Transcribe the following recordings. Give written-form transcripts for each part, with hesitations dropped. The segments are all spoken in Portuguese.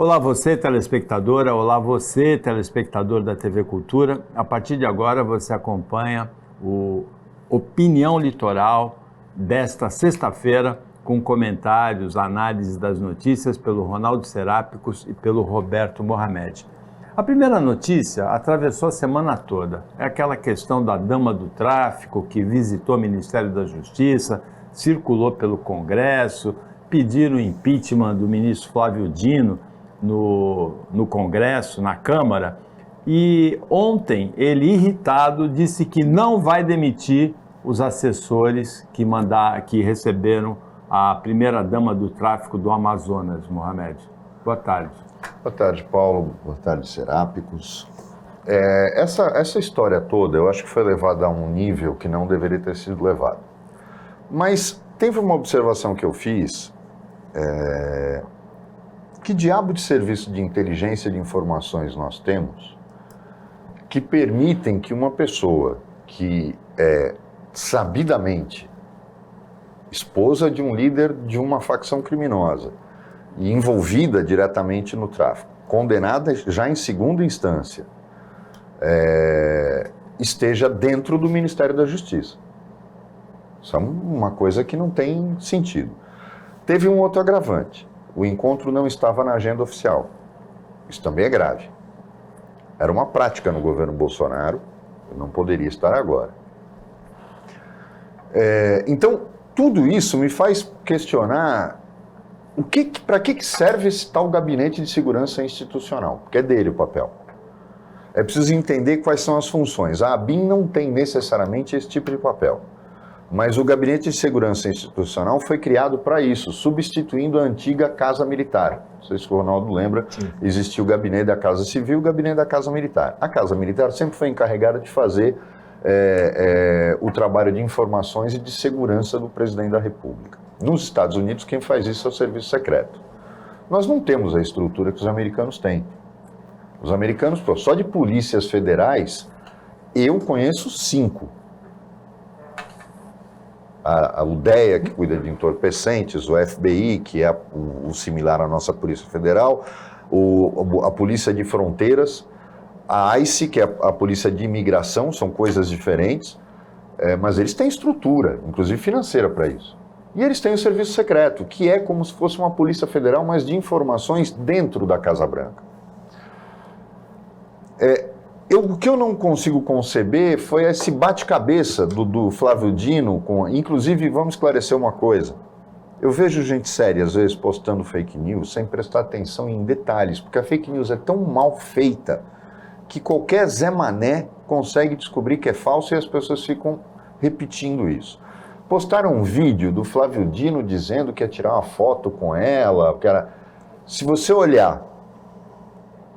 Olá você, telespectadora, olá você, telespectador da TV Cultura. A partir de agora você acompanha o Opinião Litoral desta sexta-feira com comentários, análises das notícias pelo Ronaldo Serápicos e pelo Roberto Mohamed. A primeira notícia atravessou a semana toda. É aquela questão da dama do tráfico que visitou o Ministério da Justiça, circulou pelo Congresso, pediram o impeachment do ministro Flávio Dino no Congresso, na Câmara, e ontem ele, irritado, disse que não vai demitir os assessores que receberam a primeira-dama do tráfico do Amazonas, Mohamed. Boa tarde. Boa tarde, Paulo. Boa tarde, Serápicos. Essa história toda, eu acho que foi levada a um nível que não deveria ter sido levado. Mas teve uma observação que eu fiz, que diabo de serviço de inteligência de informações nós temos que permitem que uma pessoa que é sabidamente esposa de um líder de uma facção criminosa e envolvida diretamente no tráfico, condenada já em segunda instância, esteja dentro do Ministério da Justiça. Isso é uma coisa que não tem sentido. Teve um outro agravante. O encontro não estava na agenda oficial. Isso também é grave. Era uma prática no governo Bolsonaro, não poderia estar agora. Então, tudo isso me faz questionar para que serve esse tal gabinete de segurança institucional, porque é dele o papel. É preciso entender quais são as funções. A ABIN não tem necessariamente esse tipo de papel. Mas o Gabinete de Segurança Institucional foi criado para isso, substituindo a antiga Casa Militar. Não sei se o Ronaldo lembra, existia o Gabinete da Casa Civil e o Gabinete da Casa Militar. A Casa Militar sempre foi encarregada de fazer o trabalho de informações e de segurança do presidente da República. Nos Estados Unidos, quem faz isso é o Serviço Secreto. Nós não temos a estrutura que os americanos têm. Os americanos, só de polícias federais, eu conheço 5. A UDEA, que cuida de entorpecentes, o FBI, que é o similar à nossa Polícia Federal, a Polícia de Fronteiras, a ICE, que é a Polícia de Imigração, são coisas diferentes, mas eles têm estrutura, inclusive financeira, para isso. E eles têm o Serviço Secreto, que é como se fosse uma Polícia Federal, mas de informações dentro da Casa Branca. O que eu não consigo conceber foi esse bate-cabeça do Flávio Dino, inclusive, vamos esclarecer uma coisa, eu vejo gente séria, às vezes, postando fake news, sem prestar atenção em detalhes, porque a fake news é tão mal feita, que qualquer Zé Mané consegue descobrir que é falso e as pessoas ficam repetindo isso. Postaram um vídeo do Flávio Dino dizendo que ia tirar uma foto com ela, Se você olhar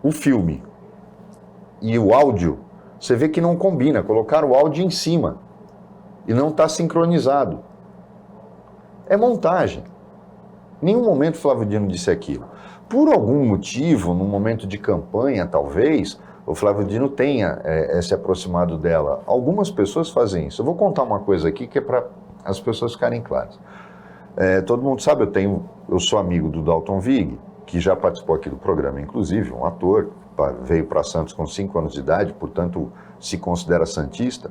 o filme e o áudio, você vê que não combina. Colocaram o áudio em cima e não está sincronizado. É montagem. Em nenhum momento Flávio Dino disse aquilo. Por algum motivo, num momento de campanha, talvez, o Flávio Dino tenha se aproximado dela. Algumas pessoas fazem isso. Eu vou contar uma coisa aqui que é para as pessoas ficarem claras. Todo mundo sabe, eu sou amigo do Dalton Vig, que já participou aqui do programa, inclusive, um ator, veio para Santos com 5 anos de idade, portanto se considera santista.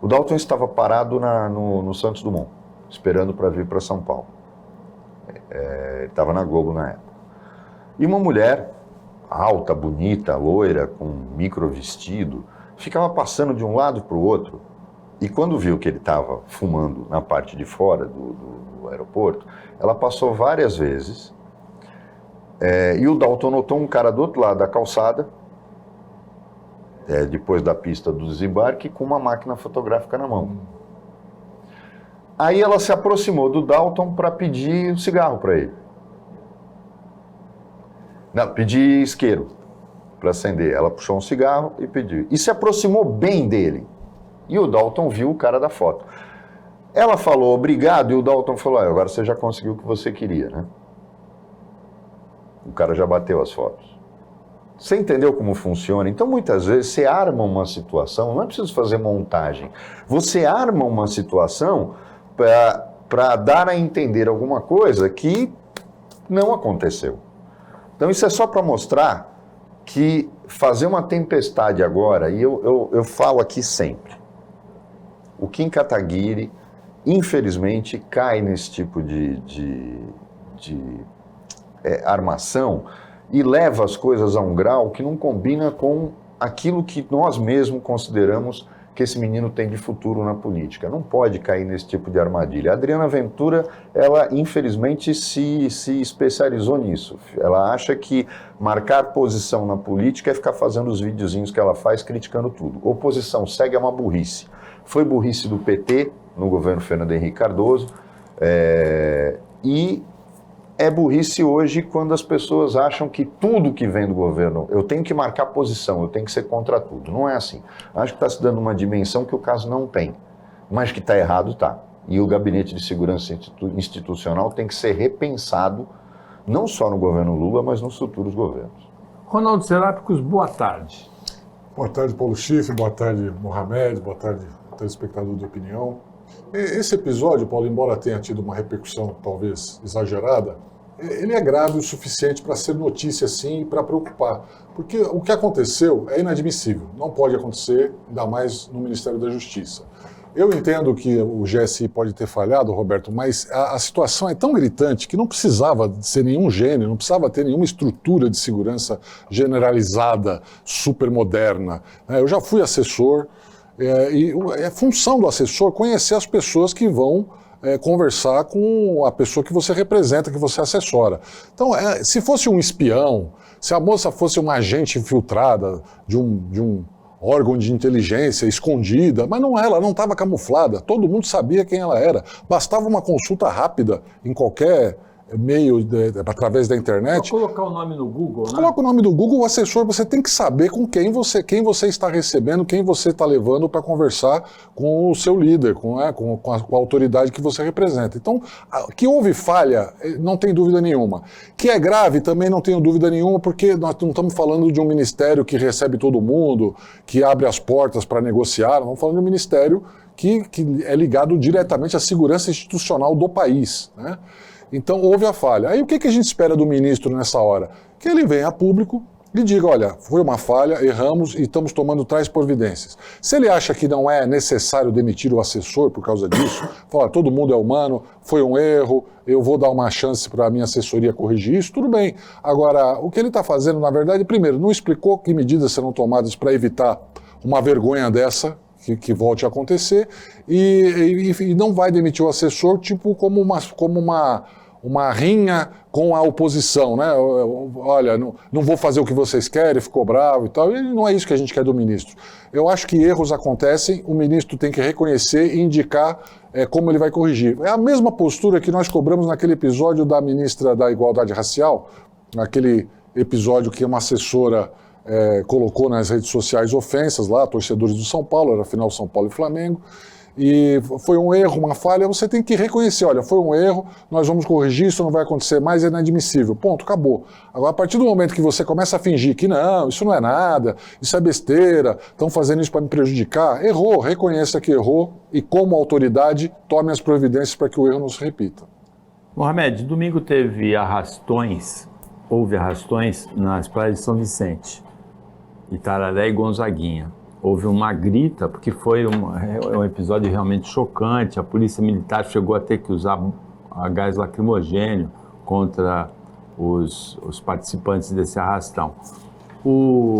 O Dalton estava parado no Santos Dumont, esperando para vir para São Paulo. Ele estava na Globo na época. E uma mulher alta, bonita, loira, com um micro vestido, ficava passando de um lado para o outro. E quando viu que ele estava fumando na parte de fora do aeroporto, ela passou várias vezes. E o Dalton notou um cara do outro lado da calçada, depois da pista do desembarque, com uma máquina fotográfica na mão. Aí ela se aproximou do Dalton para pedir um cigarro para ele. Não, pedir isqueiro para acender. Ela puxou um cigarro e pediu. E se aproximou bem dele. E o Dalton viu o cara da foto. Ela falou obrigado e o Dalton falou, agora você já conseguiu o que você queria, né? O cara já bateu as fotos. Você entendeu como funciona? Então, muitas vezes, você arma uma situação, não é preciso fazer montagem. Você arma uma situação para dar a entender alguma coisa que não aconteceu. Então isso é só para mostrar que fazer uma tempestade agora, e eu falo aqui sempre, o Kim Kataguiri, infelizmente, cai nesse tipo de armação e leva as coisas a um grau que não combina com aquilo que nós mesmos consideramos que esse menino tem de futuro na política. Não pode cair nesse tipo de armadilha. A Adriana Ventura, ela infelizmente se especializou nisso. Ela acha que marcar posição na política é ficar fazendo os videozinhos que ela faz criticando tudo. Oposição segue é uma burrice. Foi burrice do PT no governo Fernando Henrique Cardoso e é burrice hoje quando as pessoas acham que tudo que vem do governo, eu tenho que marcar posição, eu tenho que ser contra tudo. Não é assim. Acho que está se dando uma dimensão que o caso não tem, mas que está errado, está. E o Gabinete de Segurança Institucional tem que ser repensado, não só no governo Lula, mas nos futuros governos. Ronaldo Serápicos, boa tarde. Boa tarde, Paulo Schiff, boa tarde, Mohamed, boa tarde, telespectador de opinião. Esse episódio, Paulo, embora tenha tido uma repercussão talvez exagerada, ele é grave o suficiente para ser notícia, sim, e para preocupar. Porque o que aconteceu é inadmissível. Não pode acontecer, ainda mais no Ministério da Justiça. Eu entendo que o GSI pode ter falhado, Roberto, mas a situação é tão gritante que não precisava ser nenhum gênio, não precisava ter nenhuma estrutura de segurança generalizada, super moderna. Eu já fui assessor, e é função do assessor conhecer as pessoas que vão conversar com a pessoa que você representa, que você assessora. Então, se fosse um espião, se a moça fosse uma agente infiltrada de um órgão de inteligência escondida, mas não, ela não estava camuflada, todo mundo sabia quem ela era. Bastava uma consulta rápida em qualquer meio, através da internet. Só colocar o nome no Google, né? Coloca o nome do Google, o assessor, você tem que saber com quem você está recebendo, quem você está levando para conversar com o seu líder, com a autoridade que você representa. Então, que houve falha, não tem dúvida nenhuma. Que é grave, também não tenho dúvida nenhuma, porque nós não estamos falando de um ministério que recebe todo mundo, que abre as portas para negociar, nós estamos falando de um ministério que é ligado diretamente à segurança institucional do país, né? Então, houve a falha. Aí, o que a gente espera do ministro nessa hora? Que ele venha a público e diga, olha, foi uma falha, erramos e estamos tomando tais providências. Se ele acha que não é necessário demitir o assessor por causa disso, fala, todo mundo é humano, foi um erro, eu vou dar uma chance para a minha assessoria corrigir isso, tudo bem. Agora, o que ele está fazendo, na verdade, primeiro, não explicou que medidas serão tomadas para evitar uma vergonha dessa, que volte a acontecer, e não vai demitir o assessor tipo como uma rinha com a oposição, né? Olha, não vou fazer o que vocês querem, ficou bravo e tal. E não é isso que a gente quer do ministro. Eu acho que erros acontecem, o ministro tem que reconhecer e indicar como ele vai corrigir. É a mesma postura que nós cobramos naquele episódio da ministra da Igualdade Racial, naquele episódio que uma assessora colocou nas redes sociais ofensas lá, torcedores do São Paulo, era final São Paulo e Flamengo, e foi um erro, uma falha, você tem que reconhecer, olha, foi um erro, nós vamos corrigir, isso não vai acontecer mais, é inadmissível, ponto, acabou. Agora, a partir do momento que você começa a fingir que não, isso não é nada, isso é besteira, estão fazendo isso para me prejudicar, errou, reconheça que errou e como autoridade, tome as providências para que o erro não se repita. Mohamed, domingo houve arrastões nas praias de São Vicente, Itararé e Gonzaguinha. Houve uma grita, porque foi um episódio realmente chocante. A polícia militar chegou a ter que usar gás lacrimogêneo contra os participantes desse arrastão.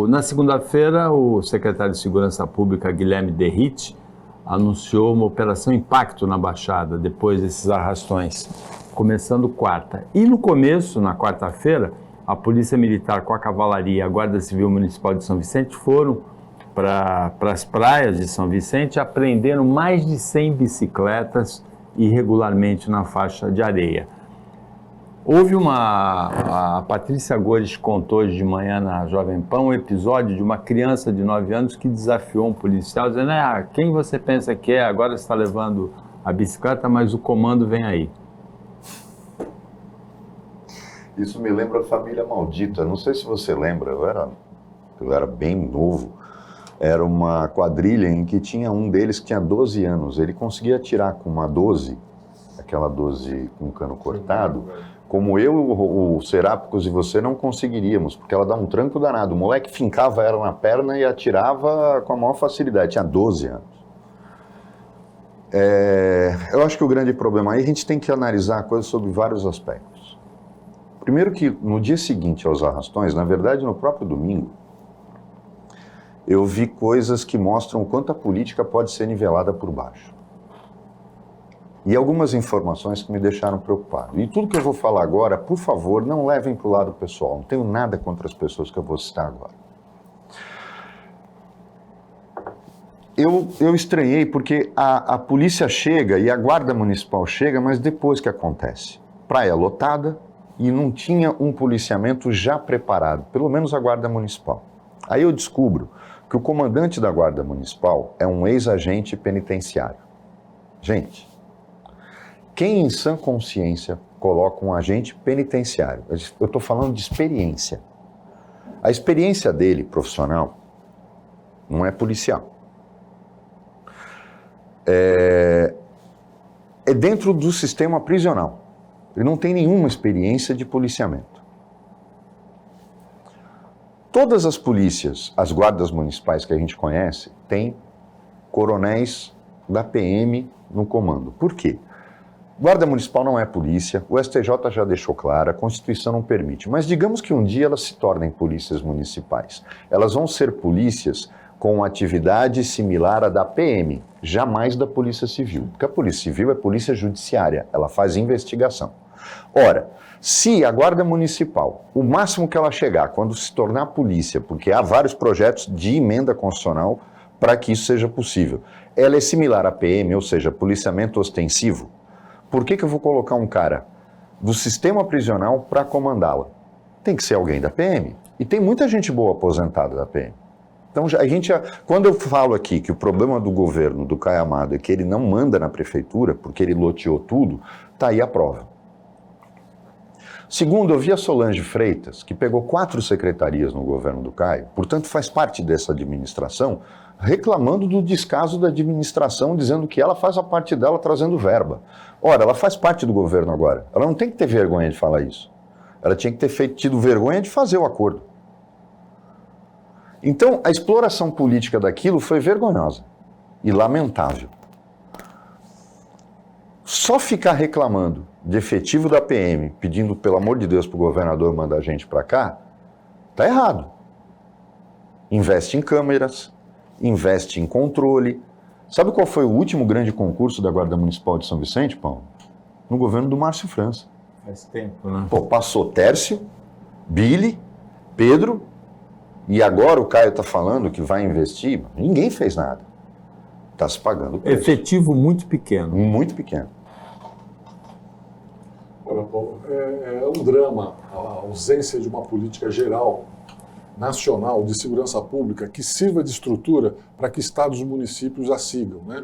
Na segunda-feira, o secretário de Segurança Pública, Guilherme Derrite, anunciou uma operação Impacto na Baixada, depois desses arrastões, começando quarta. E no começo, na quarta-feira, a Polícia Militar com a Cavalaria e a Guarda Civil Municipal de São Vicente foram para as praias de São Vicente e apreenderam mais de 100 bicicletas irregularmente na faixa de areia. Houve a Patrícia Gores contou hoje de manhã na Jovem Pan um episódio de uma criança de 9 anos que desafiou um policial, dizendo, quem você pensa que é? Agora está levando a bicicleta, mas o comando vem aí. Isso me lembra a Família Maldita. Não sei se você lembra, eu era bem novo. Era uma quadrilha em que tinha um deles que tinha 12 anos. Ele conseguia atirar com uma 12, aquela 12 com cano cortado, como eu, o Serápicos e você não conseguiríamos, porque ela dá um tranco danado. O moleque fincava ela na perna e atirava com a maior facilidade, tinha 12 anos. Eu acho que o grande problema aí, a gente tem que analisar a coisa sob vários aspectos. Primeiro que no dia seguinte aos arrastões, na verdade no próprio domingo, eu vi coisas que mostram o quanto a política pode ser nivelada por baixo. E algumas informações que me deixaram preocupado. E tudo que eu vou falar agora, por favor, não levem para o lado pessoal. Não tenho nada contra as pessoas que eu vou citar agora. Eu estranhei porque a polícia chega e a guarda municipal chega, mas depois que acontece. Praia lotada e não tinha um policiamento já preparado, pelo menos a guarda municipal. Aí eu descubro que o comandante da guarda municipal é um ex-agente penitenciário. Gente, quem em sã consciência coloca um agente penitenciário? Eu estou falando de experiência. A experiência dele, profissional, não é policial. É dentro do sistema prisional. Ele não tem nenhuma experiência de policiamento. Todas as polícias, as guardas municipais que a gente conhece, têm coronéis da PM no comando. Por quê? Guarda municipal não é polícia, o STJ já deixou claro, a Constituição não permite. Mas digamos que um dia elas se tornem polícias municipais. Elas vão ser polícias com uma atividade similar à da PM, jamais da Polícia Civil. Porque a Polícia Civil é polícia judiciária, ela faz investigação. Ora, se a Guarda Municipal, o máximo que ela chegar quando se tornar polícia, porque há vários projetos de emenda constitucional para que isso seja possível, ela é similar à PM, ou seja, policiamento ostensivo, por que eu vou colocar um cara do sistema prisional para comandá-la? Tem que ser alguém da PM. E tem muita gente boa aposentada da PM. Então, quando eu falo aqui que o problema do governo do Caio Amado é que ele não manda na prefeitura, porque ele loteou tudo, tá aí a prova. Segundo, eu vi a Solange Freitas, que pegou 4 secretarias no governo do Caio, portanto faz parte dessa administração, reclamando do descaso da administração, dizendo que ela faz a parte dela trazendo verba. Ora, ela faz parte do governo agora. Ela não tem que ter vergonha de falar isso. Ela tinha que ter tido vergonha de fazer o acordo. Então, a exploração política daquilo foi vergonhosa e lamentável. Só ficar reclamando de efetivo da PM, pedindo, pelo amor de Deus, para o governador mandar a gente para cá, tá errado. Investe em câmeras, investe em controle. Sabe qual foi o último grande concurso da Guarda Municipal de São Vicente, Paulo? No governo do Márcio França. Faz tempo, né? Pô, passou Tércio, Billy, Pedro, e agora o Caio está falando que vai investir. Ninguém fez nada. Está se pagando o preço. Efetivo muito pequeno. Muito pequeno. Olha, Paulo, é um drama a ausência de uma política geral, nacional, de segurança pública, que sirva de estrutura para que estados e municípios a sigam, né?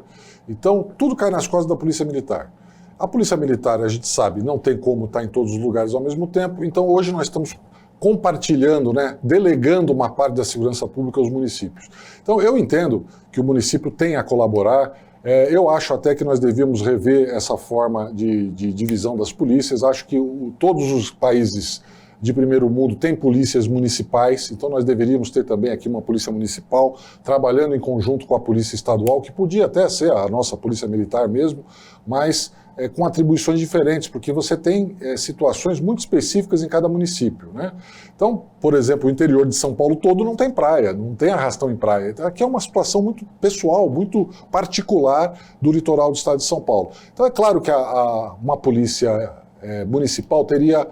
Então, tudo cai nas costas da Polícia Militar. A Polícia Militar, a gente sabe, não tem como estar em todos os lugares ao mesmo tempo, então hoje nós estamos compartilhando, né, delegando uma parte da segurança pública aos municípios. Então, eu entendo que o município tem a colaborar. Eu acho até que nós devíamos rever essa forma de divisão das polícias. Acho que todos os países de primeiro mundo têm polícias municipais, então nós deveríamos ter também aqui uma polícia municipal trabalhando em conjunto com a polícia estadual, que podia até ser a nossa polícia militar mesmo, mas com atribuições diferentes, porque você tem situações muito específicas em cada município, né? Então, por exemplo, o interior de São Paulo todo não tem praia, não tem arrastão em praia. Aqui é uma situação muito pessoal, muito particular do litoral do estado de São Paulo. Então é claro que uma polícia municipal teria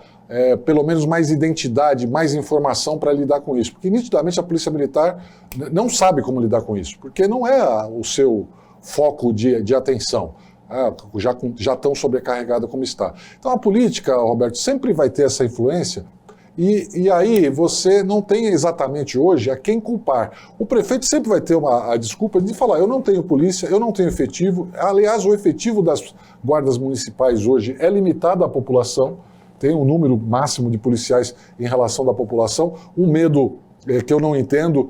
pelo menos mais identidade, mais informação para lidar com isso, porque nitidamente a Polícia Militar não sabe como lidar com isso, porque não é o seu foco de atenção. Já tão sobrecarregada como está. Então a política, Roberto, sempre vai ter essa influência e aí você não tem exatamente hoje a quem culpar. O prefeito sempre vai ter a desculpa de falar, eu não tenho polícia, eu não tenho efetivo. Aliás, o efetivo das guardas municipais hoje é limitado à população, tem um número máximo de policiais em relação da população, um medo que eu não entendo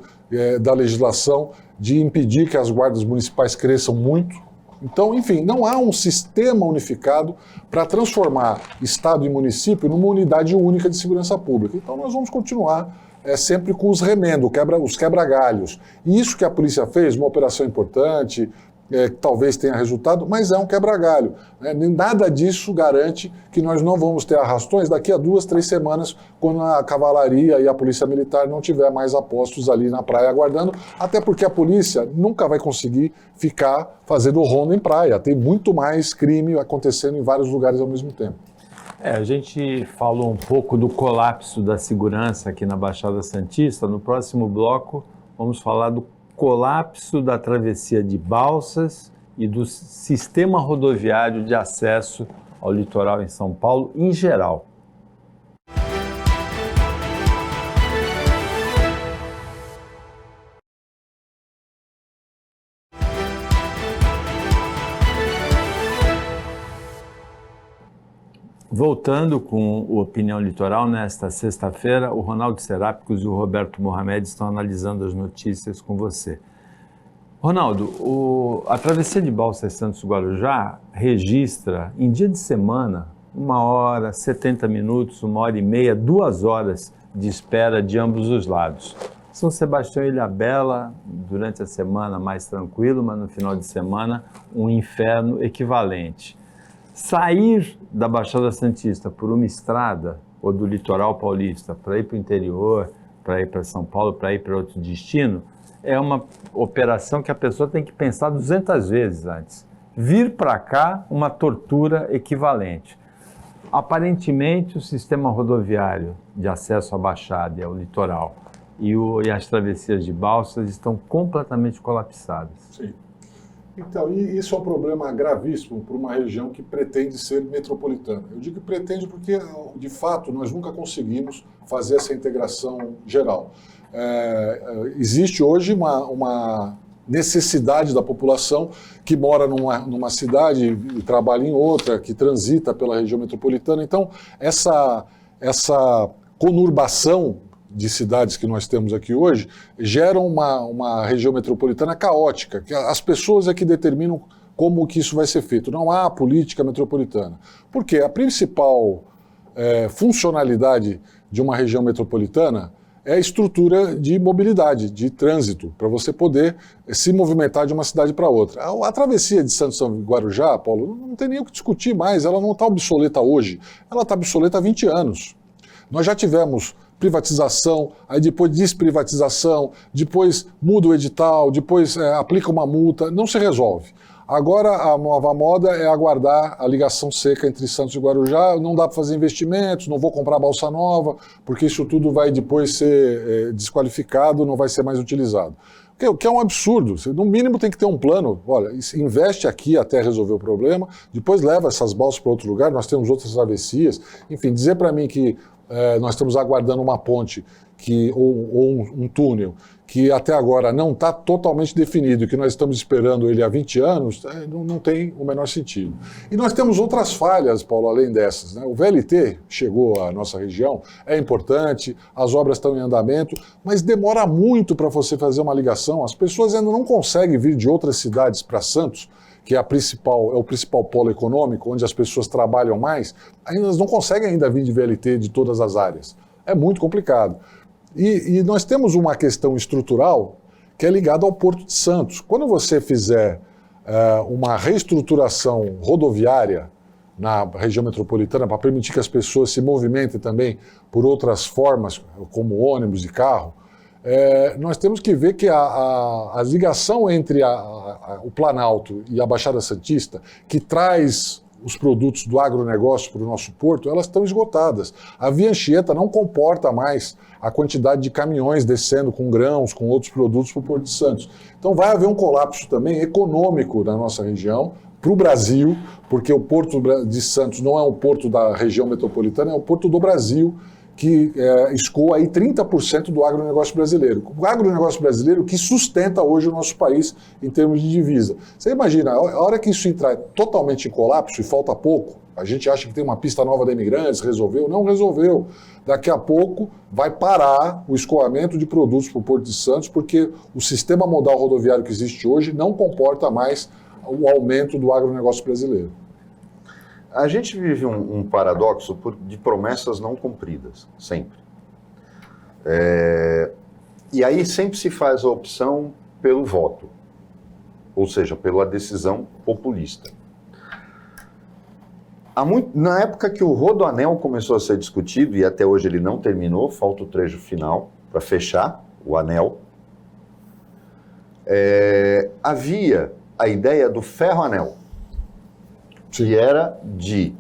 da legislação de impedir que as guardas municipais cresçam muito, Então, enfim, não há um sistema unificado para transformar Estado e município numa unidade única de segurança pública. Então nós vamos continuar sempre com os remendos, os quebra-galhos. E isso que a polícia fez, uma operação importante, talvez tenha resultado, mas é um quebra-galho. Nada disso garante que nós não vamos ter arrastões daqui a 2, 3 semanas, quando a cavalaria e a polícia militar não tiver mais apostos ali na praia aguardando, até porque a polícia nunca vai conseguir ficar fazendo ronda em praia. Tem muito mais crime acontecendo em vários lugares ao mesmo tempo. A gente falou um pouco do colapso da segurança aqui na Baixada Santista. No próximo bloco, vamos falar do colapso da travessia de Balsas e do sistema rodoviário de acesso ao litoral em São Paulo em geral. Voltando com o Opinião Litoral, nesta sexta-feira, o Ronaldo Serápicos e o Roberto Mohamed estão analisando as notícias com você. Ronaldo, a travessia de Balsas Santos-Guarujá registra, em dia de semana, 1 hora, 70 minutos, 1h30, 2 horas de espera de ambos os lados. São Sebastião e Ilhabela, durante a semana mais tranquilo, mas no final de semana, um inferno equivalente. Sair da Baixada Santista por uma estrada, ou do litoral paulista, para ir para o interior, para ir para São Paulo, para ir para outro destino, é uma operação que a pessoa tem que pensar 200 vezes antes. Vir para cá, uma tortura equivalente. Aparentemente, o sistema rodoviário de acesso à Baixada e ao litoral e as travessias de Balsas estão completamente colapsadas. Sim. Então, e isso é um problema gravíssimo para uma região que pretende ser metropolitana. Eu digo que pretende porque, de fato, nós nunca conseguimos fazer essa integração geral. Existe hoje uma necessidade da população que mora numa cidade e trabalha em outra, que transita pela região metropolitana. Então, essa conurbação de cidades que nós temos aqui hoje, geram uma região metropolitana caótica, que as pessoas é que determinam como que isso vai ser feito. Não há política metropolitana. Porque a principal funcionalidade de uma região metropolitana é a estrutura de mobilidade, de trânsito, para você poder se movimentar de uma cidade para outra. A travessia de Santos e Guarujá, Paulo, não tem nem o que discutir mais, ela não está obsoleta hoje, ela está obsoleta há 20 anos. Nós já tivemos privatização, aí depois desprivatização, depois muda o edital, depois aplica uma multa, não se resolve. Agora a nova moda é aguardar a ligação seca entre Santos e Guarujá, não dá para fazer investimentos, não vou comprar balsa nova, porque isso tudo vai depois ser desqualificado, não vai ser mais utilizado. O que é um absurdo, você, no mínimo tem que ter um plano, olha, investe aqui até resolver o problema, depois leva essas balsas para outro lugar, nós temos outras travessias, enfim, dizer para mim que nós estamos aguardando uma ponte ou um túnel que até agora não está totalmente definido e que nós estamos esperando ele há 20 anos, não tem o menor sentido. E nós temos outras falhas, Paulo, além dessas, né? O VLT chegou à nossa região, é importante, as obras estão em andamento, mas demora muito para você fazer uma ligação. As pessoas ainda não conseguem vir de outras cidades para Santos, que é o principal polo econômico, onde as pessoas trabalham mais, elas não conseguem ainda vir de VLT de todas as áreas. É muito complicado. E nós temos uma questão estrutural que é ligada ao Porto de Santos. Quando você fizer uma reestruturação rodoviária na região metropolitana para permitir que as pessoas se movimentem também por outras formas, como ônibus e carro, nós temos que ver que a ligação entre o Planalto e a Baixada Santista, que traz os produtos do agronegócio para o nosso porto, elas estão esgotadas. A Via Anchieta não comporta mais a quantidade de caminhões descendo com grãos, com outros produtos para o Porto de Santos. Então vai haver um colapso também econômico na nossa região, para o Brasil, porque o Porto de Santos não é um porto da região metropolitana, é um porto do Brasil, que escoa aí 30% do agronegócio brasileiro. O agronegócio brasileiro que sustenta hoje o nosso país em termos de divisa. Você imagina, a hora que isso entrar totalmente em colapso, e falta pouco, a gente acha que tem uma pista nova de Imigrantes, resolveu? Não resolveu. Daqui a pouco vai parar o escoamento de produtos para o Porto de Santos, porque o sistema modal rodoviário que existe hoje não comporta mais o aumento do agronegócio brasileiro. A gente vive um paradoxo de promessas não cumpridas, sempre. E aí sempre se faz a opção pelo voto, ou seja, pela decisão populista. Na época que o Rodoanel começou a ser discutido, e até hoje ele não terminou, falta o trecho final para fechar o anel, havia a ideia do ferroanel, que era de,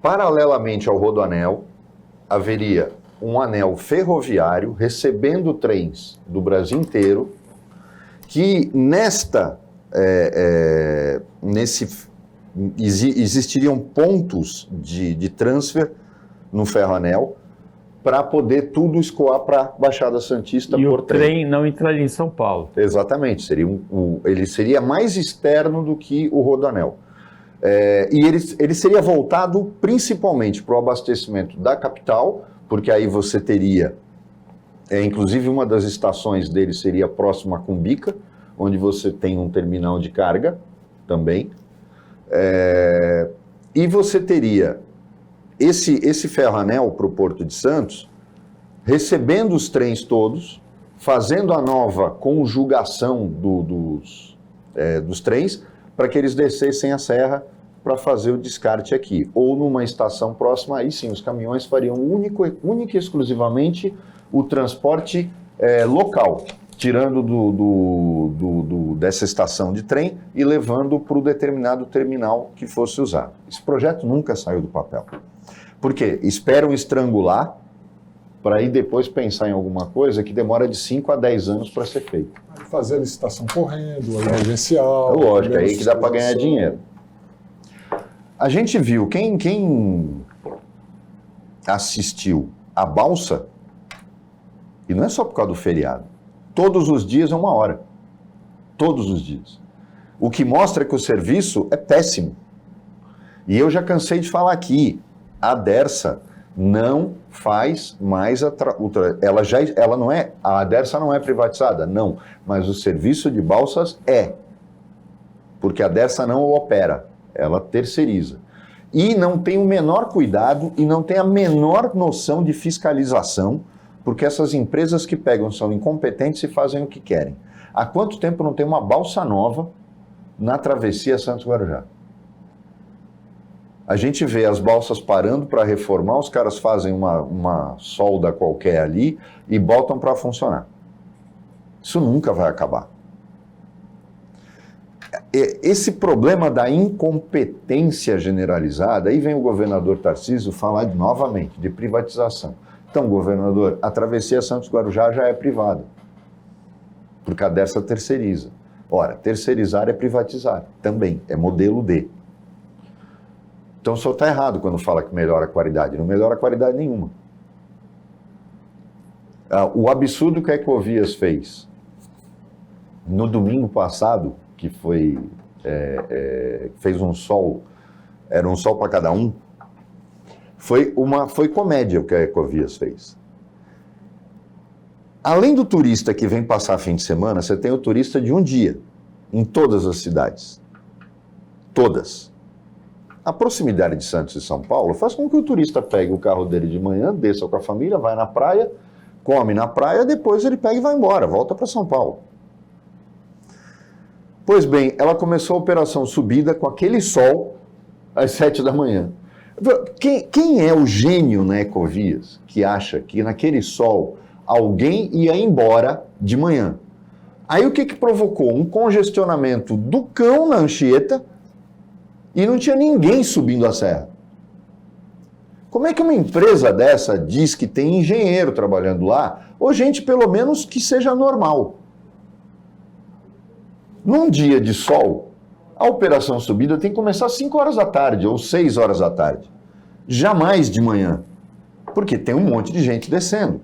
paralelamente ao Rodoanel, haveria um anel ferroviário recebendo trens do Brasil inteiro, que existiriam pontos de transfer no ferroanel para poder tudo escoar para a Baixada Santista e por o trem não entraria em São Paulo. Exatamente, ele seria mais externo do que o Rodoanel. E ele seria voltado principalmente para o abastecimento da capital, porque aí você teria, inclusive uma das estações dele seria próxima a Cumbica, onde você tem um terminal de carga também. E você teria esse ferroanel para o Porto de Santos, recebendo os trens todos, fazendo a nova conjugação dos trens, para que eles descessem a serra para fazer o descarte aqui. Ou numa estação próxima, aí sim, os caminhões fariam única e exclusivamente o transporte local, tirando dessa estação de trem e levando para o determinado terminal que fosse usado. Esse projeto nunca saiu do papel. Por quê? Esperam estrangular para aí depois pensar em alguma coisa que demora de 5 a 10 anos para ser feito. Fazer a licitação correndo, a emergencial... Lógico, aí que dá para ganhar dinheiro. A gente viu, quem assistiu a balsa, e não é só por causa do feriado, todos os dias é 1 hora. Todos os dias. O que mostra que o serviço é péssimo. E eu já cansei de falar aqui, a Dersa não faz mais a Dersa não é privatizada, não, mas o serviço de balsas porque a Dersa não o opera, ela terceiriza. E não tem o menor cuidado e não tem a menor noção de fiscalização, porque essas empresas que pegam são incompetentes e fazem o que querem. Há quanto tempo não tem uma balsa nova na travessia Santos-Guarujá? A gente vê as balsas parando para reformar, os caras fazem uma solda qualquer ali e botam para funcionar. Isso nunca vai acabar. Esse problema da incompetência generalizada, aí vem o governador Tarcísio falar novamente de privatização. Então, governador, a travessia Santos-Guarujá já é privada, porque a Dersa terceiriza. Ora, terceirizar é privatizar, também, é modelo D. Então o senhor está errado quando fala que melhora a qualidade. Não melhora a qualidade nenhuma. O absurdo que a Ecovias fez no domingo passado, que fez um sol, era um sol para cada um, foi comédia o que a Ecovias fez. Além do turista que vem passar fim de semana, você tem o turista de um dia, em todas as cidades. Todas. A proximidade de Santos e São Paulo faz com que o turista pegue o carro dele de manhã, desça com a família, vai na praia, come na praia, depois ele pega e vai embora, volta para São Paulo. Pois bem, ela começou a operação subida com aquele sol às 7 da manhã. Quem é o gênio na Ecovias que acha que naquele sol alguém ia embora de manhã? Aí o que provocou? Um congestionamento do cão na Anchieta, e não tinha ninguém subindo a serra. Como é que uma empresa dessa diz que tem engenheiro trabalhando lá, ou gente pelo menos que seja normal? Num dia de sol, a operação subida tem que começar às 5 horas da tarde ou 6 horas da tarde. Jamais de manhã, porque tem um monte de gente descendo.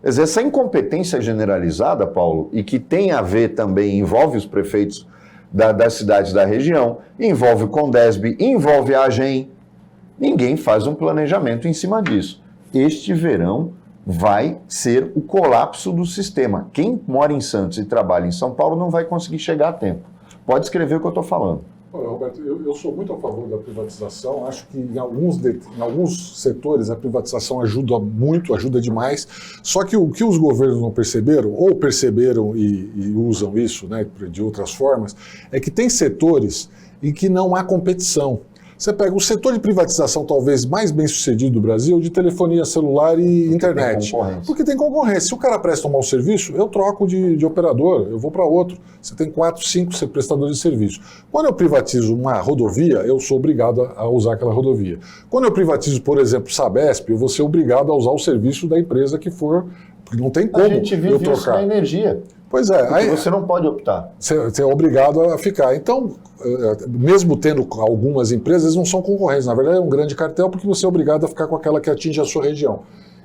Quer dizer, essa incompetência generalizada, Paulo, e que tem a ver também, envolve os prefeitos das cidades da região, envolve o Condesb, envolve a AGEM. Ninguém faz um planejamento em cima disso. Este verão vai ser o colapso do sistema. Quem mora em Santos e trabalha em São Paulo não vai conseguir chegar a tempo. Pode escrever o que eu estou falando. Olha, Roberto, eu sou muito a favor da privatização. Acho que em alguns setores a privatização ajuda muito, ajuda demais. Só que o que os governos não perceberam, ou perceberam e usam isso, né, de outras formas, é que tem setores em que não há competição. Você pega o setor de privatização talvez mais bem sucedido do Brasil, de telefonia celular e internet. Porque tem concorrência. Se o cara presta um mau serviço, eu troco de operador, eu vou para outro. Você tem 4, 5 prestadores de serviço. Quando eu privatizo uma rodovia, eu sou obrigado a usar aquela rodovia. Quando eu privatizo, por exemplo, Sabesp, eu vou ser obrigado a usar o serviço da empresa que for, porque não tem como eu trocar. A gente vive isso na energia. Pois é. Aí, você não pode optar. Você é obrigado a ficar. Então, mesmo tendo algumas empresas, eles não são concorrentes. Na verdade, é um grande cartel porque você é obrigado a ficar com aquela que atinge a sua região.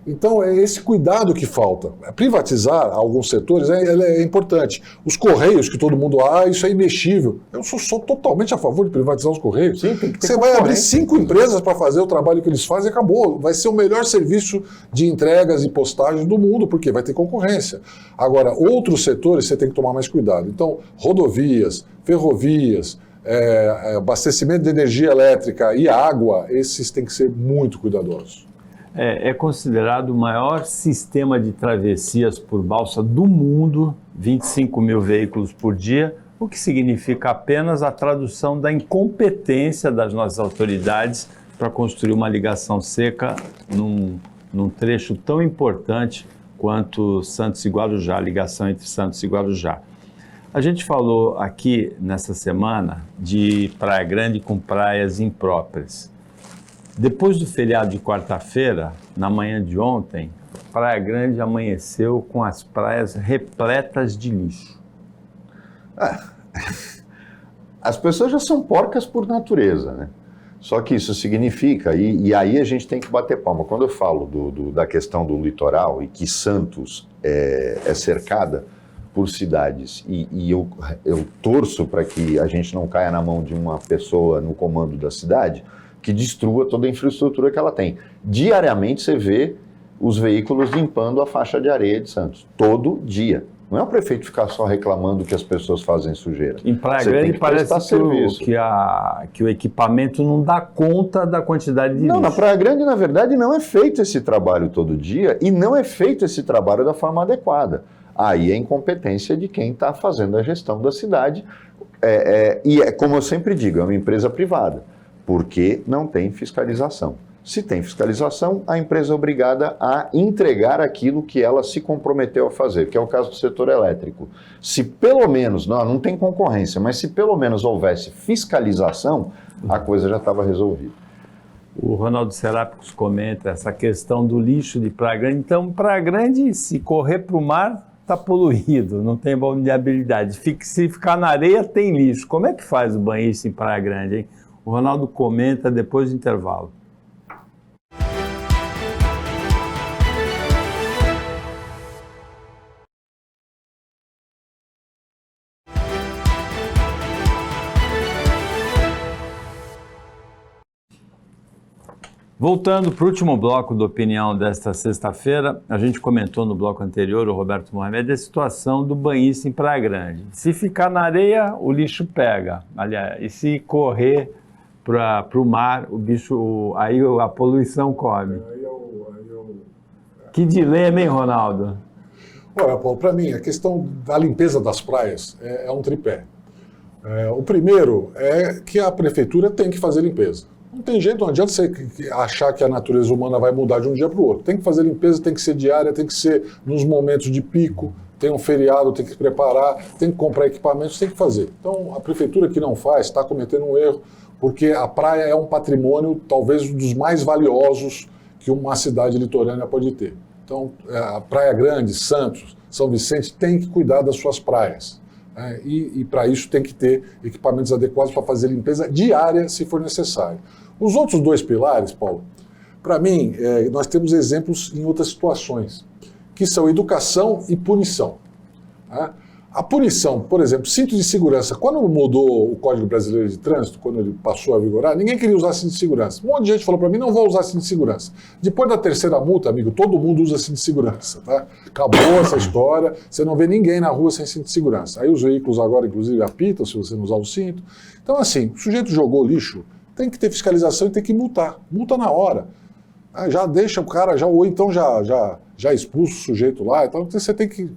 Então, é esse cuidado que falta. Privatizar alguns setores é importante. Os Correios, que todo mundo, isso é imexível. Eu sou totalmente a favor de privatizar os Correios. Sim, tem que ter Você vai abrir 5 empresas para fazer o trabalho que eles fazem e acabou. Vai ser o melhor serviço de entregas e postagens do mundo, porque vai ter concorrência. Agora, outros setores você tem que tomar mais cuidado. Então, rodovias, ferrovias, abastecimento de energia elétrica e água, esses têm que ser muito cuidadosos. É considerado o maior sistema de travessias por balsa do mundo, 25 mil veículos por dia, o que significa apenas a tradução da incompetência das nossas autoridades para construir uma ligação seca num trecho tão importante quanto Santos e Guarujá, a ligação entre Santos e Guarujá. A gente falou aqui nessa semana de Praia Grande com praias impróprias. Depois do feriado de quarta-feira, na manhã de ontem, Praia Grande amanheceu com as praias repletas de lixo. As pessoas já são porcas por natureza, né? Só que isso significa, e aí a gente tem que bater palma. Quando eu falo da questão do litoral e que Santos é cercada por cidades, e eu torço para que a gente não caia na mão de uma pessoa no comando da cidade que destrua toda a infraestrutura que ela tem. Diariamente você vê os veículos limpando a faixa de areia de Santos, todo dia. Não é o prefeito ficar só reclamando que as pessoas fazem sujeira. Em Praia Grande parece que o equipamento não dá conta da quantidade de lixo. Não, na Praia Grande, na verdade, não é feito esse trabalho todo dia e não é feito esse trabalho da forma adequada. Aí é incompetência de quem está fazendo a gestão da cidade. Como eu sempre digo, é uma empresa privada, porque não tem fiscalização. Se tem fiscalização, a empresa é obrigada a entregar aquilo que ela se comprometeu a fazer, que é o caso do setor elétrico. Se pelo menos, não tem concorrência, mas se pelo menos houvesse fiscalização, a coisa já estava resolvida. O Ronaldo Serápicos comenta essa questão do lixo de Praia Grande. Então, Praia Grande, se correr para o mar, está poluído, não tem vulnerabilidade. Se ficar na areia, tem lixo. Como é que faz o banhista em Praia Grande, hein? O Ronaldo comenta depois do intervalo. Voltando para o último bloco da opinião desta sexta-feira, a gente comentou no bloco anterior, o Roberto Mohamed, a situação do banhista em Praia Grande. Se ficar na areia, o lixo pega. Aliás, e se correr para o mar, o bicho, aí a poluição come. Que dilema, hein, Ronaldo? Olha, Paulo, para mim, a questão da limpeza das praias é um tripé. O primeiro é que a prefeitura tem que fazer limpeza. Não tem jeito, não adianta você achar que a natureza humana vai mudar de um dia para o outro. Tem que fazer limpeza, tem que ser diária, tem que ser nos momentos de pico, tem um feriado, tem que se preparar, tem que comprar equipamentos, tem que fazer. Então, a prefeitura que não faz está cometendo um erro, porque a praia é um patrimônio talvez dos mais valiosos que uma cidade litorânea pode ter. Então, a Praia Grande, Santos, São Vicente tem que cuidar das suas praias. E para isso tem que ter equipamentos adequados para fazer limpeza diária, se for necessário. Os outros dois pilares, Paulo, para mim, nós temos exemplos em outras situações, que são educação e punição. A punição, por exemplo, cinto de segurança. Quando mudou o Código Brasileiro de Trânsito, quando ele passou a vigorar, ninguém queria usar cinto de segurança. Um monte de gente falou para mim, não vou usar cinto de segurança. Depois da terceira multa, amigo, todo mundo usa cinto de segurança, tá? Acabou essa história, você não vê ninguém na rua sem cinto de segurança. Aí os veículos agora, inclusive, apitam se você não usar o cinto. Então, assim, o sujeito jogou lixo, tem que ter fiscalização e tem que multar. Multa na hora. Já deixa o cara, ou então já expulsa o sujeito lá, então você tem que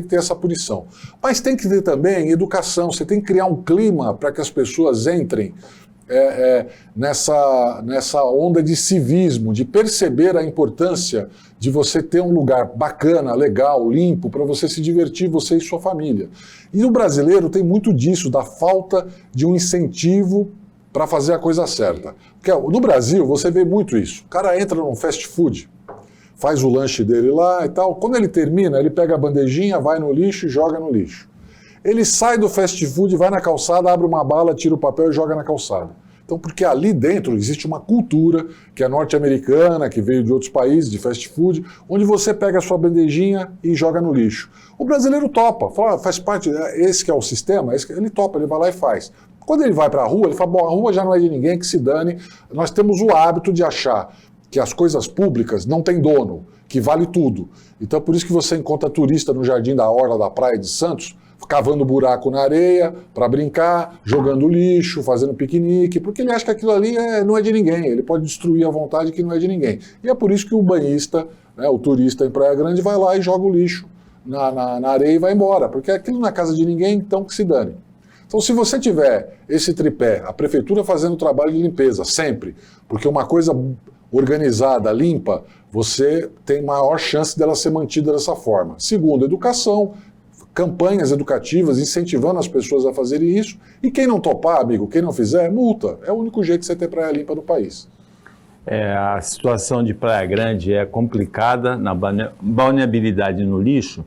ter essa punição. Mas tem que ter também educação, você tem que criar um clima para que as pessoas entrem nessa onda de civismo, de perceber a importância de você ter um lugar bacana, legal, limpo, para você se divertir, você e sua família. E o brasileiro tem muito disso, da falta de um incentivo para fazer a coisa certa. Porque no Brasil você vê muito isso. O cara entra num fast food, faz o lanche dele lá e tal. Quando ele termina, ele pega a bandejinha, vai no lixo e joga no lixo. Ele sai do fast food, vai na calçada, abre uma bala, tira o papel e joga na calçada. Então, porque ali dentro existe uma cultura que é norte-americana, que veio de outros países, de fast food, onde você pega a sua bandejinha e joga no lixo. O brasileiro topa, fala, faz parte, esse que é o sistema, ele topa, ele vai lá e faz. Quando ele vai para a rua, ele fala, bom, a rua já não é de ninguém, que se dane. Nós temos o hábito de achar que as coisas públicas não têm dono, que vale tudo. Então, por isso que você encontra turista no Jardim da Orla da Praia de Santos, cavando buraco na areia para brincar, jogando lixo, fazendo piquenique, porque ele acha que aquilo ali não é de ninguém, ele pode destruir à vontade que não é de ninguém. E é por isso que o banhista, né, o turista em Praia Grande, vai lá e joga o lixo na areia e vai embora, porque aquilo não é casa de ninguém, então que se dane. Então, se você tiver esse tripé, a prefeitura fazendo trabalho de limpeza, sempre, porque uma coisa organizada, limpa, você tem maior chance dela ser mantida dessa forma. Segundo, educação, campanhas educativas, incentivando as pessoas a fazerem isso, e quem não topar, amigo, quem não fizer, multa. É o único jeito de você ter praia limpa no país. A situação de Praia Grande é complicada na balneabilidade no lixo.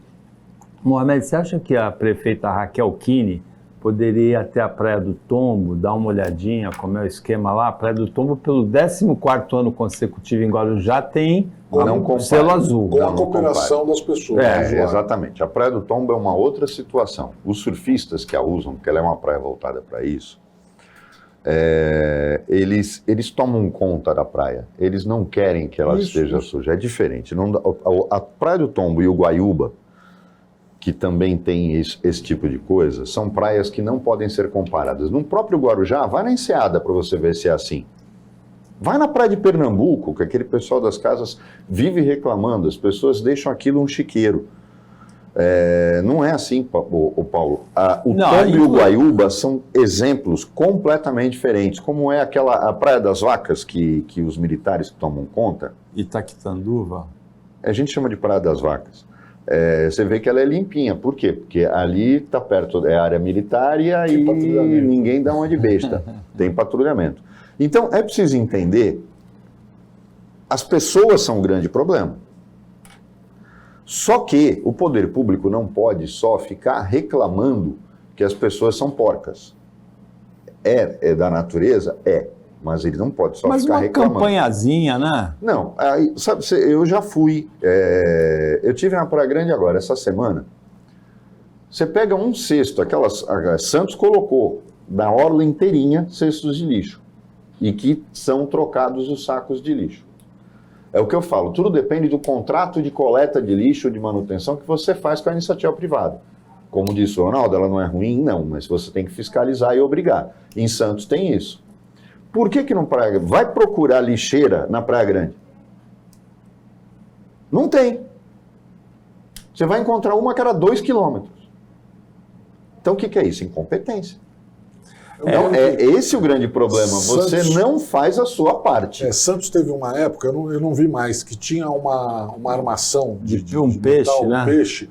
Mohamed, você acha que a prefeita Raquel Kine poderia ir até a Praia do Tombo, dar uma olhadinha como é o esquema lá? A Praia do Tombo, pelo 14º ano consecutivo em Guarujá, tem um selo azul. Com a cooperação das pessoas. Exatamente. A Praia do Tombo é uma outra situação. Os surfistas que a usam, porque ela é uma praia voltada para isso, eles tomam conta da praia. Eles não querem que ela esteja suja. É diferente. A Praia do Tombo e o Guaiúba, que também tem esse tipo de coisa, são praias que não podem ser comparadas. No próprio Guarujá, vai na Enseada para você ver se é assim. Vai na praia de Pernambuco, que aquele pessoal das casas vive reclamando, as pessoas deixam aquilo um chiqueiro. Não é assim, o Paulo. O Tombo e o Guaiúba são exemplos completamente diferentes, como é a Praia das Vacas, que os militares tomam conta. Itaquitanduva. A gente chama de Praia das Vacas. Você vê que ela é limpinha. Por quê? Porque ali está perto, é área militar e aí ninguém dá uma de besta. Tem patrulhamento. Então, é preciso entender, as pessoas são um grande problema. Só que o poder público não pode só ficar reclamando que as pessoas são porcas. É da natureza? Mas ele não pode só ficar reclamando. Mas uma campanhazinha, né? Não, sabe, eu já fui, eu tive na Praia Grande agora, essa semana. Você pega um cesto, a Santos colocou na orla inteirinha cestos de lixo, e que são trocados os sacos de lixo. É o que eu falo, tudo depende do contrato de coleta de lixo, de manutenção que você faz com a iniciativa privada. Como disse o Ronaldo, ela não é ruim? Não, mas você tem que fiscalizar e obrigar. Em Santos tem isso. Por que não Praia Grande? Vai procurar lixeira na Praia Grande. Não tem. Você vai encontrar uma a cada 2 quilômetros. Então o que é isso? Incompetência. Então, esse o grande problema. Você não faz a sua parte. Santos teve uma época, eu não vi mais, que tinha uma armação de um peixe, né? Peixe.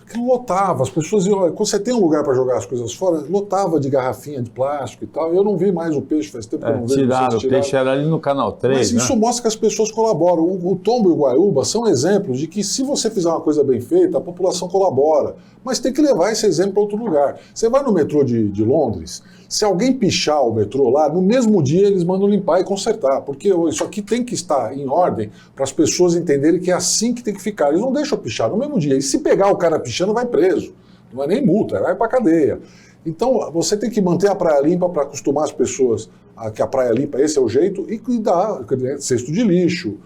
Que lotava, as pessoas iam, quando você tem um lugar para jogar as coisas fora, lotava de garrafinha de plástico e tal. Eu não vi mais o peixe, faz tempo que eu não vejo. Tiraram, o peixe era ali no Canal 3, mas isso mostra que as pessoas colaboram. O Tombo e o Guaiúba são exemplos de que se você fizer uma coisa bem feita, a população colabora. Mas tem que levar esse exemplo para outro lugar. Você vai no metrô de Londres, se alguém pichar o metrô lá, no mesmo dia eles mandam limpar e consertar, porque isso aqui tem que estar em ordem para as pessoas entenderem que é assim que tem que ficar. Eles não deixam pichar no mesmo dia. E se pegar o cara pichando, vai preso. Não é nem multa, vai para cadeia. Então, você tem que manter a praia limpa para acostumar as pessoas a que a praia limpa, esse é o jeito, e cuidar, cesto de lixo,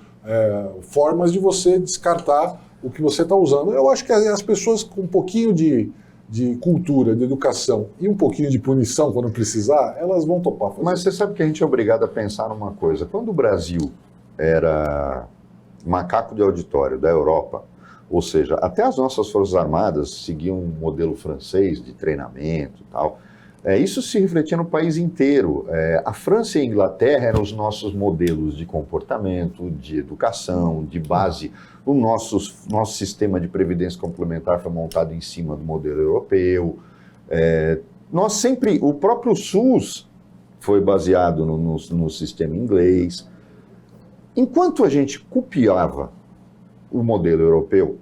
formas de você descartar o que você está usando. Eu acho que as pessoas com um pouquinho de cultura, de educação e um pouquinho de punição quando precisar, elas vão topar fazer. Mas você sabe que a gente é obrigado a pensar numa coisa. Quando o Brasil era macaco de auditório da Europa, ou seja, até as nossas Forças Armadas seguiam um modelo francês de treinamento e tal, isso se refletia no país inteiro. A França e a Inglaterra eram os nossos modelos de comportamento, de educação, de base. O nosso sistema de previdência complementar foi montado em cima do modelo europeu. Nós sempre, o próprio SUS foi baseado no sistema inglês. Enquanto a gente copiava o modelo europeu,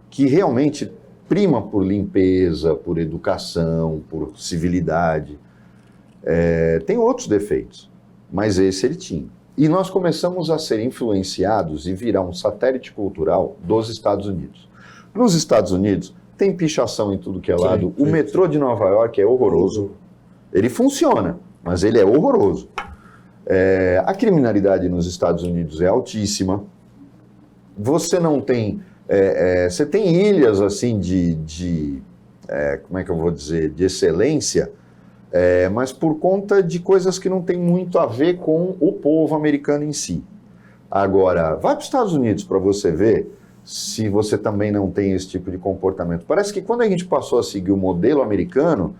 que realmente prima por limpeza, por educação, por civilidade, tem outros defeitos, mas esse ele tinha. E nós começamos a ser influenciados e virar um satélite cultural dos Estados Unidos. Nos Estados Unidos, tem pichação em tudo que é lado. O metrô de Nova York é horroroso. Ele funciona, mas ele é horroroso. A criminalidade nos Estados Unidos é altíssima. Você não tem... você tem ilhas assim como é que eu vou dizer, de excelência, mas por conta de coisas que não tem muito a ver com o povo americano em si. Agora, vai para os Estados Unidos para você ver se você também não tem esse tipo de comportamento. Parece que quando a gente passou a seguir o modelo americano,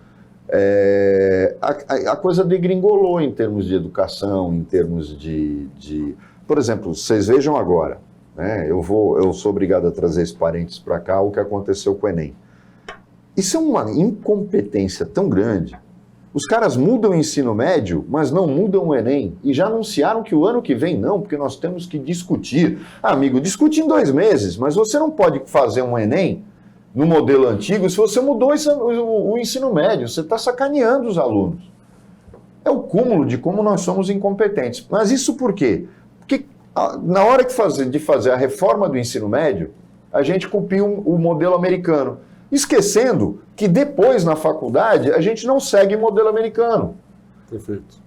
a coisa degringolou em termos de educação, em termos de... Por exemplo, vocês vejam agora, né? Eu sou obrigado a trazer esses parentes para cá, o que aconteceu com o Enem. Isso é uma incompetência tão grande. Os caras mudam o ensino médio, mas não mudam o Enem. E já anunciaram que o ano que vem não, porque nós temos que discutir. Amigo, discute em 2 meses, mas você não pode fazer um Enem no modelo antigo se você mudou o ensino médio. Você está sacaneando os alunos. É o cúmulo de como nós somos incompetentes. Mas isso por quê? Porque na hora de fazer a reforma do ensino médio, a gente copia o modelo americano, esquecendo que depois, na faculdade, a gente não segue o modelo americano. Perfeito.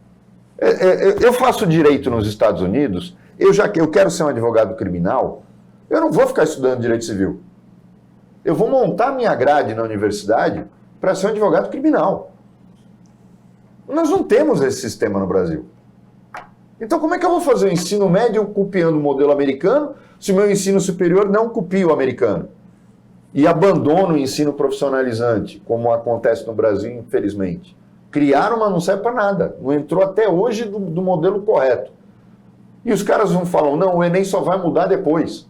Eu faço direito nos Estados Unidos, eu quero ser um advogado criminal, eu não vou ficar estudando direito civil. Eu vou montar minha grade na universidade para ser um advogado criminal. Nós não temos esse sistema no Brasil. Então, como é que eu vou fazer o ensino médio copiando o modelo americano se o meu ensino superior não copia o americano? E abandono o ensino profissionalizante, como acontece no Brasil, infelizmente. Criaram, mas não serve para nada. Não entrou até hoje do modelo correto. E os caras falam, não, o Enem só vai mudar depois.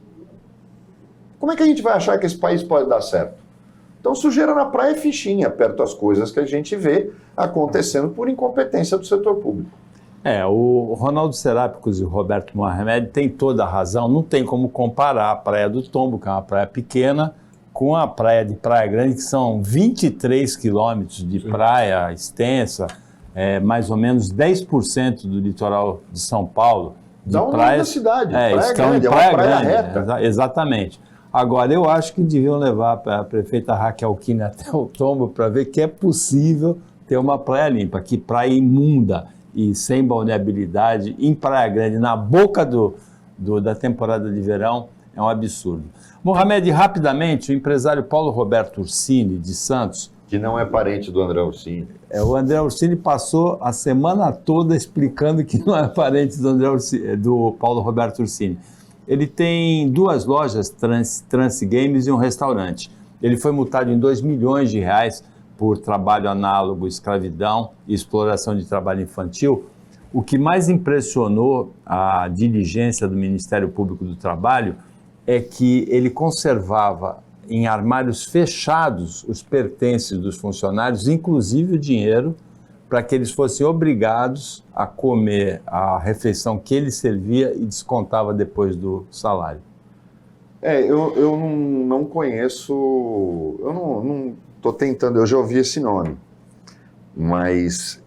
Como é que a gente vai achar que esse país pode dar certo? Então, sujeira na praia é fichinha, perto das coisas que a gente vê acontecendo por incompetência do setor público. O Ronaldo Serápicos e o Roberto Mohamed têm toda a razão. Não tem como comparar a Praia do Tombo, que é uma praia pequena, com a praia de Praia Grande, que são 23 quilômetros de praia extensa, mais ou menos 10% do litoral de São Paulo. Dá um nome da cidade, Praia Grande, é uma praia reta. Exatamente. Agora, eu acho que deviam levar a prefeita Raquel Kine até o Tombo para ver que é possível ter uma praia limpa, que praia imunda e sem balneabilidade em Praia Grande, na boca da temporada de verão, é um absurdo. Mohamed, rapidamente, o empresário Paulo Roberto Ursini, de Santos... Que não é parente do André Ursini. O André Ursini passou a semana toda explicando que não é parente do Paulo Roberto Ursini. Ele tem 2 lojas, Trance Games e um restaurante. Ele foi multado em R$2 milhões por trabalho análogo, escravidão e exploração de trabalho infantil. O que mais impressionou a diligência do Ministério Público do Trabalho é que ele conservava em armários fechados os pertences dos funcionários, inclusive o dinheiro, para que eles fossem obrigados a comer a refeição que ele servia e descontava depois do salário. Eu não conheço, eu não estou tentando, eu já ouvi esse nome, mas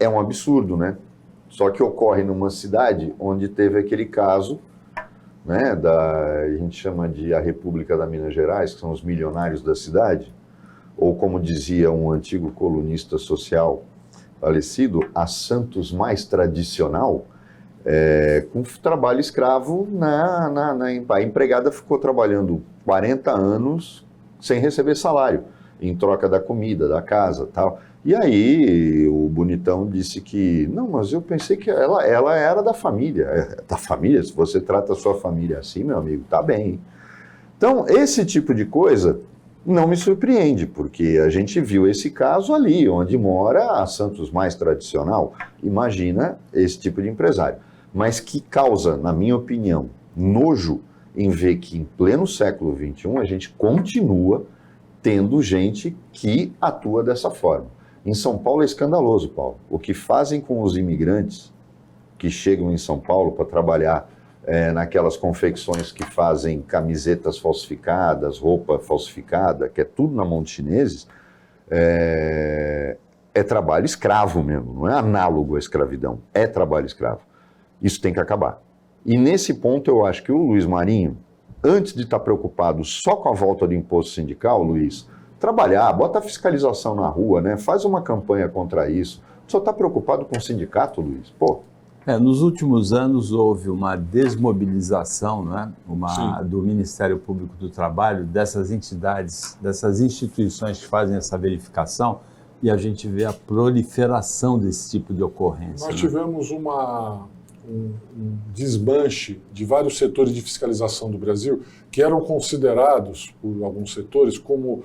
é um absurdo, né? Só que ocorre numa cidade onde teve aquele caso né, a gente chama de a República da Minas Gerais, que são os milionários da cidade, ou como dizia um antigo colunista social falecido, a Santos mais tradicional, com trabalho escravo, a empregada ficou trabalhando 40 anos sem receber salário, em troca da comida, da casa, tal. E aí o bonitão disse que, não, mas eu pensei que ela era da família. Da família? Se você trata a sua família assim, meu amigo, tá bem. Então, esse tipo de coisa não me surpreende, porque a gente viu esse caso ali, onde mora a Santos mais tradicional. Imagina esse tipo de empresário. Mas que causa, na minha opinião, nojo em ver que em pleno século XXI a gente continua tendo gente que atua dessa forma. Em São Paulo é escandaloso, Paulo. O que fazem com os imigrantes que chegam em São Paulo para trabalhar naquelas confecções que fazem camisetas falsificadas, roupa falsificada, que é tudo na mão de chineses, é trabalho escravo mesmo, não é análogo à escravidão, é trabalho escravo. Isso tem que acabar. E nesse ponto eu acho que o Luiz Marinho, antes de estar preocupado só com a volta do imposto sindical, Luiz, trabalhar, bota a fiscalização na rua, né? Faz uma campanha contra isso. Só está preocupado com o sindicato, Luiz? Pô. Nos últimos anos houve uma desmobilização, né? Do Ministério Público do Trabalho, dessas entidades, dessas instituições que fazem essa verificação, e a gente vê a proliferação desse tipo de ocorrência. Nós tivemos um desmanche de vários setores de fiscalização do Brasil que eram considerados por alguns setores como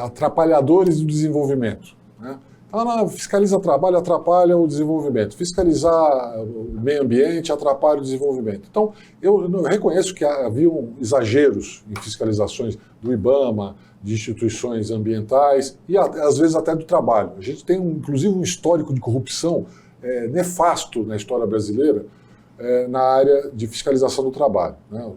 atrapalhadores do desenvolvimento, né? Então, fiscaliza trabalho, atrapalha o desenvolvimento. Fiscalizar o meio ambiente atrapalha o desenvolvimento. Então, eu reconheço que haviam exageros em fiscalizações do IBAMA, de instituições ambientais e, às vezes, até do trabalho. A gente tem, inclusive, um histórico de corrupção nefasto na história brasileira na área de fiscalização do trabalho, né?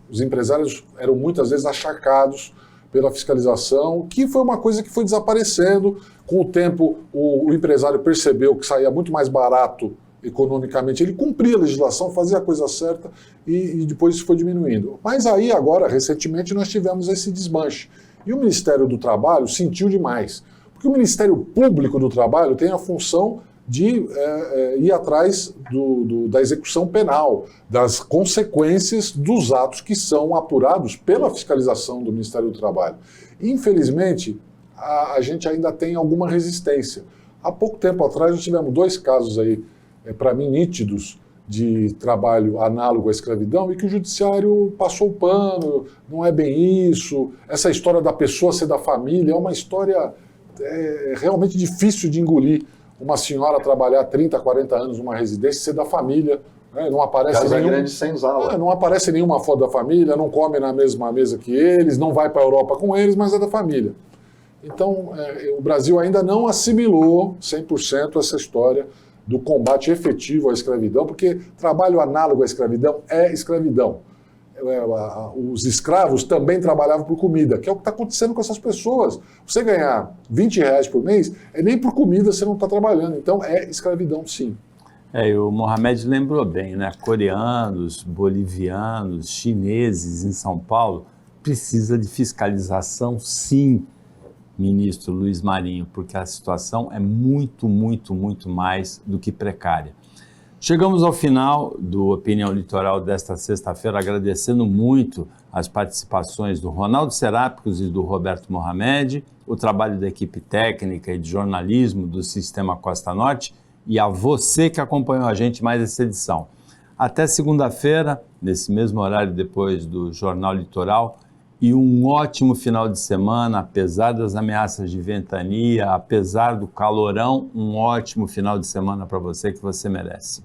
Os empresários eram muitas vezes achacados pela fiscalização, que foi uma coisa que foi desaparecendo. Com o tempo, o empresário percebeu que saía muito mais barato economicamente, ele cumpria a legislação, fazia a coisa certa e depois isso foi diminuindo. Mas aí agora, recentemente, nós tivemos esse desmanche. E o Ministério do Trabalho sentiu demais, porque o Ministério Público do Trabalho tem a função de ir atrás da execução penal, das consequências dos atos que são apurados pela fiscalização do Ministério do Trabalho. Infelizmente, a gente ainda tem alguma resistência. Há pouco tempo atrás, nós tivemos 2 casos aí, para mim, nítidos, de trabalho análogo à escravidão e que o judiciário passou o pano, não é bem isso. Essa história da pessoa ser da família é uma história realmente difícil de engolir. Uma senhora trabalhar 30, 40 anos numa residência e ser da família, né? Não aparece grande senzala. Não aparece nenhuma foto da família, não come na mesma mesa que eles, não vai para a Europa com eles, mas é da família. Então, o Brasil ainda não assimilou 100% essa história do combate efetivo à escravidão, porque trabalho análogo à escravidão é escravidão. Os escravos também trabalhavam por comida, que é o que está acontecendo com essas pessoas. Você ganhar R$20 por mês, nem por comida você não está trabalhando. Então, é escravidão, sim. E o Mohamed lembrou bem, né? Coreanos, bolivianos, chineses em São Paulo, precisa de fiscalização, sim, ministro Luiz Marinho, porque a situação é muito, muito, muito mais do que precária. Chegamos ao final do Opinião Litoral desta sexta-feira, agradecendo muito as participações do Ronaldo Serápicos e do Roberto Mohamed, o trabalho da equipe técnica e de jornalismo do Sistema Costa Norte e a você que acompanhou a gente mais essa edição. Até segunda-feira, nesse mesmo horário depois do Jornal Litoral, e um ótimo final de semana, apesar das ameaças de ventania, apesar do calorão, um ótimo final de semana para você que você merece.